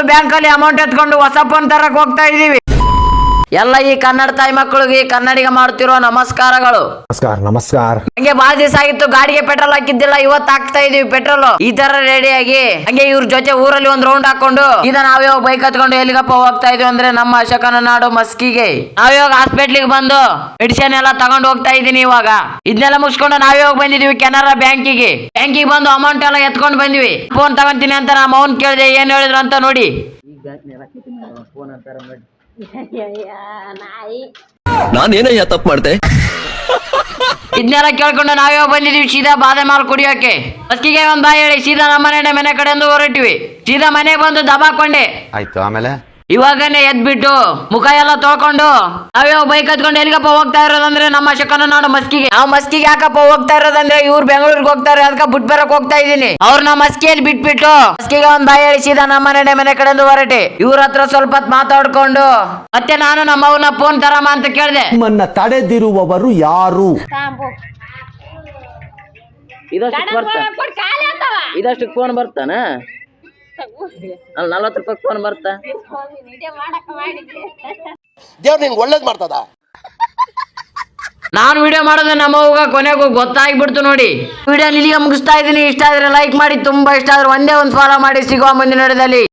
ಇವತ್ತು ಬ್ಯಾಂಕ್ ಅಲ್ಲಿ ಅಮೌಂಟ್ ಎತ್ಕೊಂಡು ಹೊಸ ಫೋನ್ ತರಕ್ ಹೋಗ್ತಾ ಇದೀವಿ. ಎಲ್ಲ ಈ ಕನ್ನಡ ತಾಯಿ ಮಕ್ಕಳಿಗೆ ಕನ್ನಡಿಗ ಮಾಡ್ತಿರೋ ನಮಸ್ಕಾರಗಳು. ನಮಸ್ಕಾರ. ಹಂಗೆ ಬಾಳ ದಿವಸ ಆಗಿತ್ತು ಗಾಡಿಗೆ ಪೆಟ್ರೋಲ್ ಹಾಕಿದ್ದಿಲ್ಲ, ಇವತ್ತು ಹಾಕ್ತಾ ಇದೀವಿ ಪೆಟ್ರೋಲ್. ಈ ತರ ರೆಡಿ ಆಗಿ ಹಂಗೆ ಇವ್ರ ಜೊತೆ ಊರಲ್ಲಿ ಒಂದ್ ರೌಂಡ್ ಹಾಕೊಂಡು ಈಗ ನಾವ್ಯಾವ ಬೈಕ್ ಹತ್ಕೊಂಡು ಎಲ್ಲಿಗಪ್ಪ ಹೋಗ್ತಾ ಇದೀವಿ ಅಂದ್ರೆ ನಮ್ಮ ಅಶೋಕನ ನಾಡು ಮಸ್ಕಿಗೆ. ನಾವ್ಯಾವಾಗ ಹಾಸ್ಪಿಟ್ಲಿಗೆ ಬಂದು ಮೆಡಿಸಿನ್ ಎಲ್ಲ ತಗೊಂಡು ಹೋಗ್ತಾ ಇದೀನಿ. ಇವಾಗ ಇದನ್ನೆಲ್ಲ ಮುಗಿಸ್ಕೊಂಡು ನಾವ್ಯಾವಾಗ ಬಂದಿದೀವಿ ಕೆನರಾ ಬ್ಯಾಂಕಿಗೆ ಬಂದು ಅಮೌಂಟ್ ಎಲ್ಲ ಎತ್ಕೊಂಡು ಬಂದ್ವಿ. ಫೋನ್ ತಗೊಂತೀನಿ ಅಂತ ನಮ್ಮ ಅವ್ನ್ ಕೇಳಿದೆ, ಏನ್ ಹೇಳಿದ್ರು ಅಂತ ನೋಡಿ. ನಾನೇನಯ್ಯ ತಪ್ಪು ಮಾಡ್ದೆ? ಇದನ್ನೆಲ್ಲ ಕೇಳ್ಕೊಂಡು ನಾವೇ ಬಂದಿದೀವಿ ಸೀದಾ ಬಾದಾಮಿ ಹಾಲು ಕುಡಿಯೋಕೆ. ಮಸ್ಕಿಗೆ ಒಂದ್ ಬಾಯ್ ಹೇಳಿ ಸೀದಾ ನಮ್ಮ ಮನೆ ಕಡೆಯಿಂದ ಹೊರಟಿವಿ. ಸೀದಾ ಮನೆಗೆ ಬಂದು ದಬಾಕೊಂಡೆ. ಆಯ್ತು, ಆಮೇಲೆ ಇವಾಗನೇ ಎದ್ಬಿಟ್ಟು ಮುಖ ಎಲ್ಲ ತೊಳ್ಕೊಂಡು ನಾವ್ಯಾವ ಬೈಕ್ ಹತ್ಕೊಂಡು ಎಲ್ಲಿಗಪ್ಪ ಹೋಗ್ತಾ ಇರೋದಂದ್ರೆ ನಮ್ಮ ಅಶೋಕನ ನಾಡು ಮಸ್ಕಿಗೆ. ನಾವು ಮಸ್ಕಿಗೆ ಯಾಕಪ್ಪ ಹೋಗ್ತಾ ಇರೋದಂದ್ರೆ ಇವ್ರು ಬೆಂಗಳೂರಿಗೆ ಹೋಗ್ತಾರೆ, ಅದಕ್ಕೆ ಬಿಟ್ ಬರಕ್ ಹೋಗ್ತಾ ಇದೀನಿ. ಅವ್ರನ್ನ ಮಸ್ಕಿಯಲ್ಲಿ ಬಿಟ್ಬಿಟ್ಟು ಮಸ್ಕಿಗೆ ಒಂದ್ ಬಾಯಿ ಹೇಳಿ ಸೀದಾ ನಮ್ಮ ಮನೆ ಕಡೆಯಿಂದ ಹೊರಟೆ. ಇವ್ರ ಹತ್ರ ಸ್ವಲ್ಪ ಹೊತ್ತು ಮಾತಾಡ್ಕೊಂಡು ಮತ್ತೆ ನಾನು ನಮ್ಮ ಅವ್ನ ಫೋನ್ ತರಮ್ಮ ಅಂತ ಕೇಳಿದೆ. ನಿಮ್ಮನ್ನ ತಡೆದಿರುವವರು ಯಾರು? ಇದಷ್ಟು ಫೋನ್ ಬರ್ತಾನ? 40 ರೂಪಾಯಿ ಫೋನ್ ಬರ್ತಾ? ದೇವ್ರು ನಿಂಗೆ ಒಳ್ಳೇದ್ ಮಾಡ್ತದ. ನಾನು ವಿಡಿಯೋ ಮಾಡೋದು ನಮ್ಮ ಕೊನೆಗೂ ಗೊತ್ತಾಗ್ಬಿಡ್ತು ನೋಡಿ. ವಿಡಿಯೋ ಇಲ್ಲಿಗೆ ಮುಗಿಸ್ತಾ ಇದೀನಿ. ಇಷ್ಟ ಆದ್ರೆ ಲೈಕ್ ಮಾಡಿ, ತುಂಬಾ ಇಷ್ಟ ಆದ್ರೆ ಒಂದೇ ಒಂದು ಫಾಲೋ ಮಾಡಿ. ಸಿಗುವ ಮುಂದಿನ ವಿಡಿಯೋದಲ್ಲಿ.